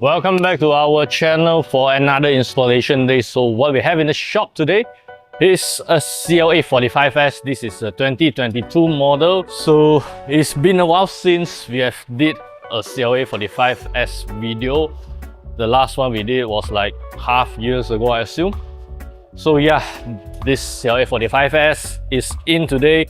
Welcome back to our channel for another installation day. So what we have in the shop today is a Cla45S. This is a 2022 model. So it's been a while since we have did a Cla45S video. The last one we did was like half years ago, I assume. So yeah, this Cla45S is in today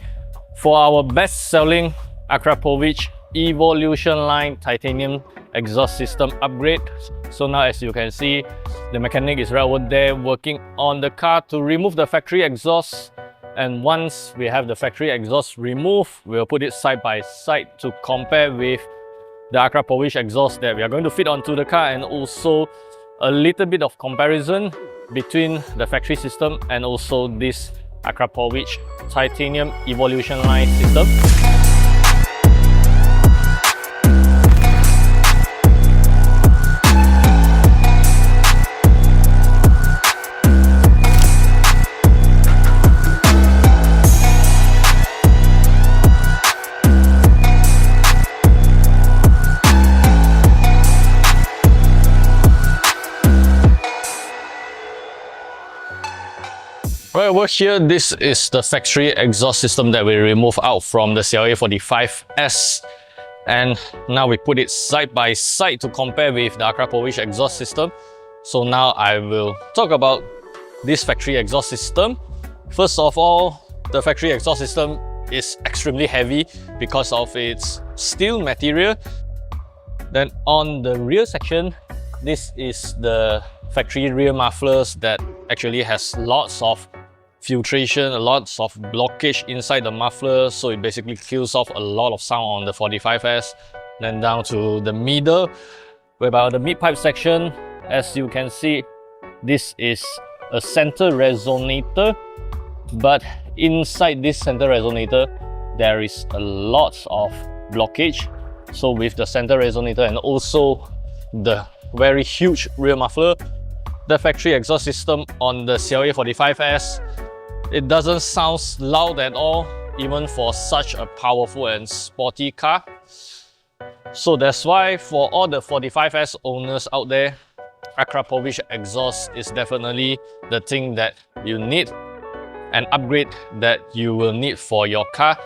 for our best-selling Akrapovic Evolution line titanium exhaust system upgrade. So now, as you can see, the mechanic is right over there working on the car to remove the factory exhaust. And once we have the factory exhaust removed, we'll put it side by side to compare with the Akrapovic exhaust that we are going to fit onto the car, and also a little bit of comparison between the factory system and also this Akrapovic titanium evolution line system. Right over here, this is the factory exhaust system that we removed out from the Cla45S, and now we put it side by side to compare with the Akrapovic exhaust system. So now I will talk about this factory exhaust system. First of all, the factory exhaust system is extremely heavy because of its steel material. Then on the rear section, this is the factory rear mufflers that actually has lots of filtration, lots of blockage inside the muffler, so it basically kills off a lot of sound on the 45S. Then down to the middle, whereby the mid pipe section, as you can see, this is a center resonator, but inside this center resonator there is a lot of blockage. So with the center resonator and also the very huge rear muffler, the factory exhaust system on the Cla45S, it doesn't sound loud at all, even for such a powerful and sporty car. So that's why for all the 45S owners out there, Akrapovic exhaust is definitely the thing that you need, an upgrade that you will need for your car.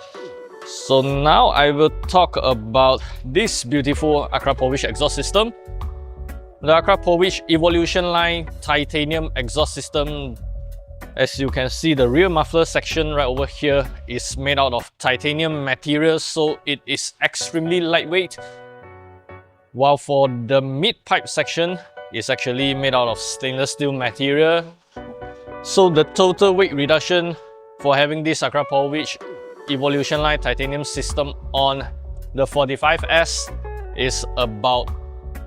So now I will talk about this beautiful Akrapovic exhaust system. The Akrapovic Evolution line titanium exhaust system, as you can see, the rear muffler section right over here is made out of titanium material, so it is extremely lightweight. While for the mid pipe section, it's actually made out of stainless steel material. So the total weight reduction for having this Akrapovic Evolution line titanium system on the 45S is about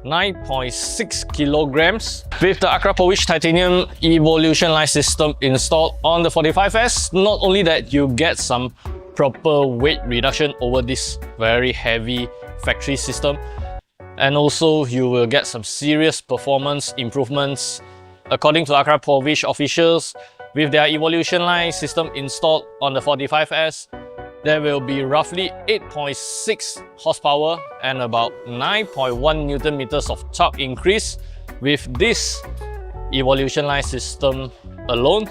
9.6 kilograms. With the Akrapovic titanium evolution line system installed on the 45S, not only that you get some proper weight reduction over this very heavy factory system, and also you will get some serious performance improvements. According to Akrapovic officials, with their evolution line system installed on the 45S, there will be roughly 8.6 horsepower and about 9.1 Newton meters of torque increase with this evolution line system alone,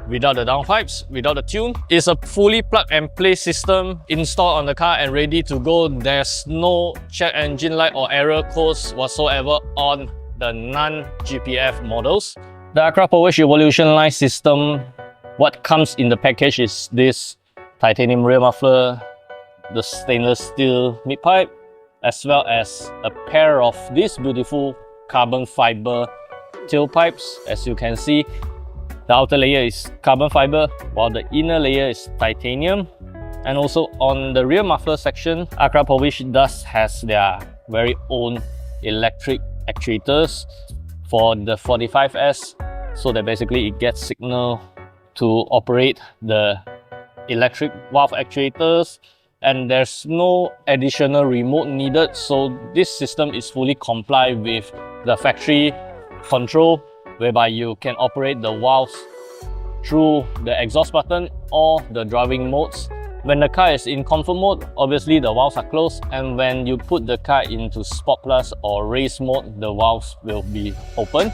without the downpipes, without the tune. It's a fully plug and play system installed on the car and ready to go. There's no check engine light or error codes whatsoever on the non-GPF models. The Akrapovic evolution line system, what comes in the package is this titanium rear muffler, the stainless steel mid pipe, as well as a pair of these beautiful carbon fiber tailpipes. As you can see, the outer layer is carbon fiber while the inner layer is titanium. And also on the rear muffler section, Akrapovic does has their very own electric actuators for the 45S, so that basically it gets signal to operate the electric valve actuators, and there's no additional remote needed. So this system is fully compliant with the factory control, whereby you can operate the valves through the exhaust button or the driving modes. When the car is in comfort mode, obviously the valves are closed, and when you put the car into Sport Plus or Race mode, the valves will be open.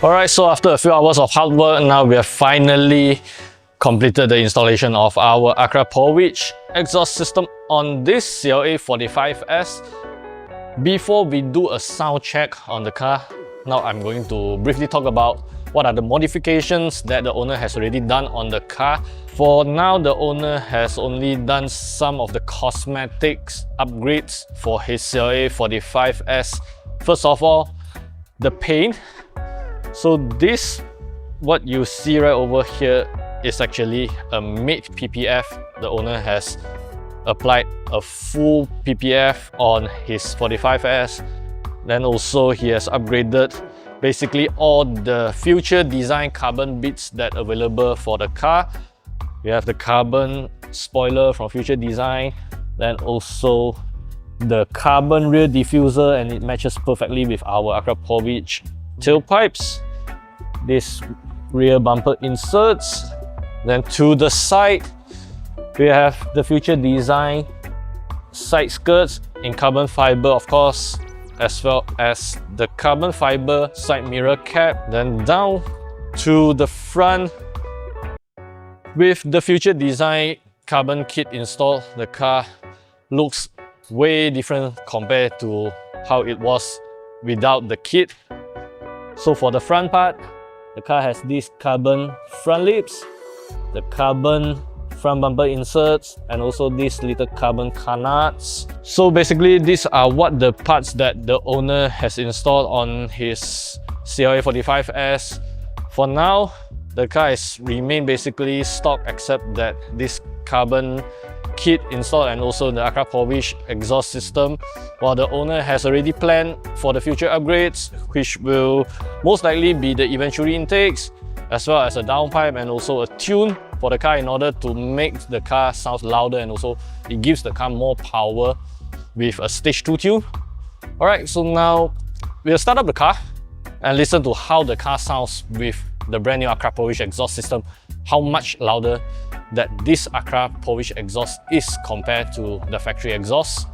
Alright, so after a few hours of hard work, now we have finally completed the installation of our Akrapovic exhaust system on this Cla45S. Before we do a sound check on the car, now I'm going to briefly talk about what are the modifications that the owner has already done on the car. For now, the owner has only done some of the cosmetics upgrades for his Cla45S. First of all, the paint. So this, what you see right over here, is actually a matte PPF. The owner has applied a full PPF on his 45S. Then also he has upgraded basically all the future design carbon bits that are available for the car. We have the carbon spoiler from future design, then also the carbon rear diffuser, and it matches perfectly with our Akrapovic tailpipes. This rear bumper inserts. Then to the side, we have the future design side skirts in carbon fiber, of course, as well as the carbon fiber side mirror cap. Then down to the front, with the future design carbon kit installed, the car looks way different compared to how it was without the kit. So for the front part, the car has these carbon front lips, the carbon front bumper inserts, and also these little carbon canards. So basically, these are what the parts that the owner has installed on his Cla45S. For now, the car has remained basically stock, except that this carbon kit installed and also the Akrapovic exhaust system, while the owner has already planned for the future upgrades, which will most likely be the eventually intakes, as well as a downpipe and also a tune for the car in order to make the car sound louder, and also it gives the car more power with a stage 2 tune. Alright, so now we'll start up the car and listen to how the car sounds with the brand new Akrapovic exhaust system, how much louder that this Akrapovic exhaust is compared to the factory exhaust.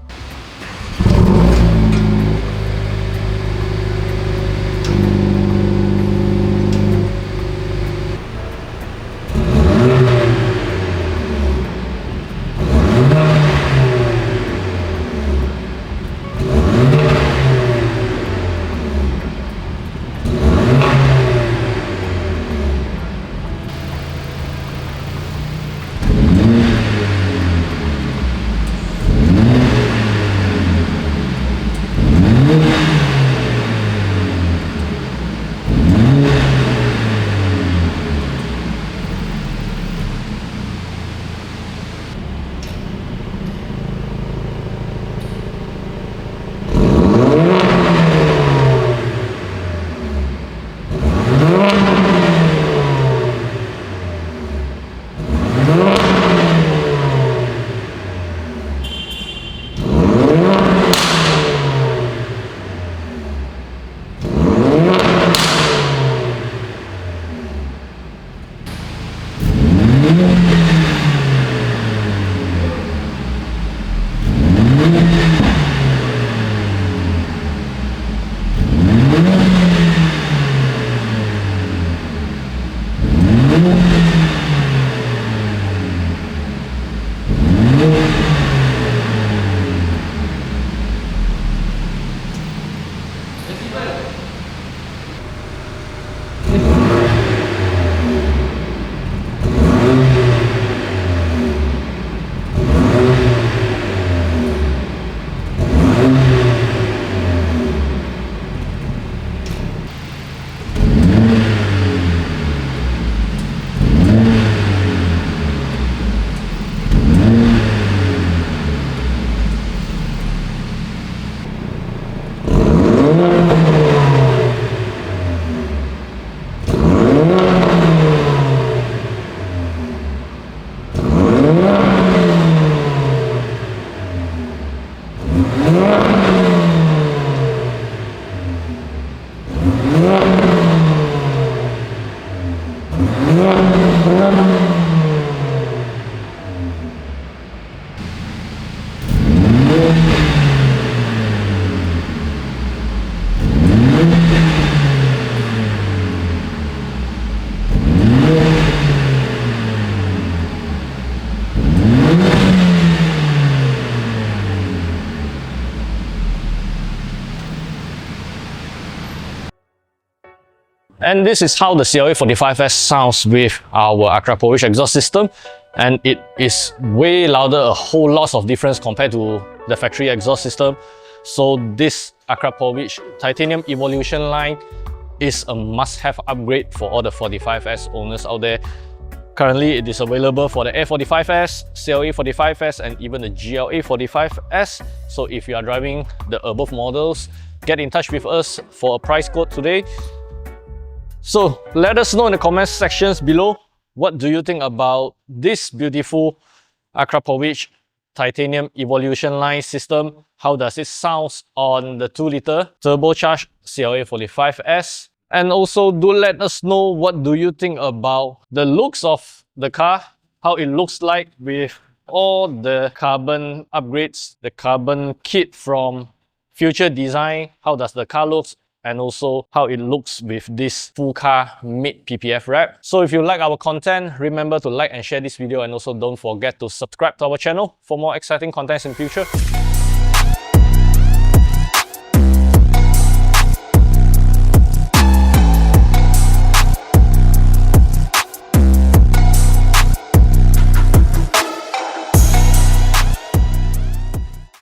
And this is how the CLA45S sounds with our Akrapovic exhaust system, and it is way louder, a whole lot of difference compared to the factory exhaust system. So this Akrapovic titanium evolution line is a must-have upgrade for all the 45S owners out there. Currently, it is available for the A45S, CLA45S, and even the GLA45S. So if you are driving the above models, get in touch with us for a price quote today. So let us know in the comment sections below, what do you think about this beautiful Akrapovic titanium evolution line system? How does it sound on the 2-liter turbocharged CLA45S? And also do let us know, what do you think about the looks of the car, how it looks like with all the carbon upgrades, the carbon kit from Future Design. How does the car look? And also how it looks with this full car mid PPF wrap. So if you like our content, remember to like and share this video, and also don't forget to subscribe to our channel for more exciting contents in future.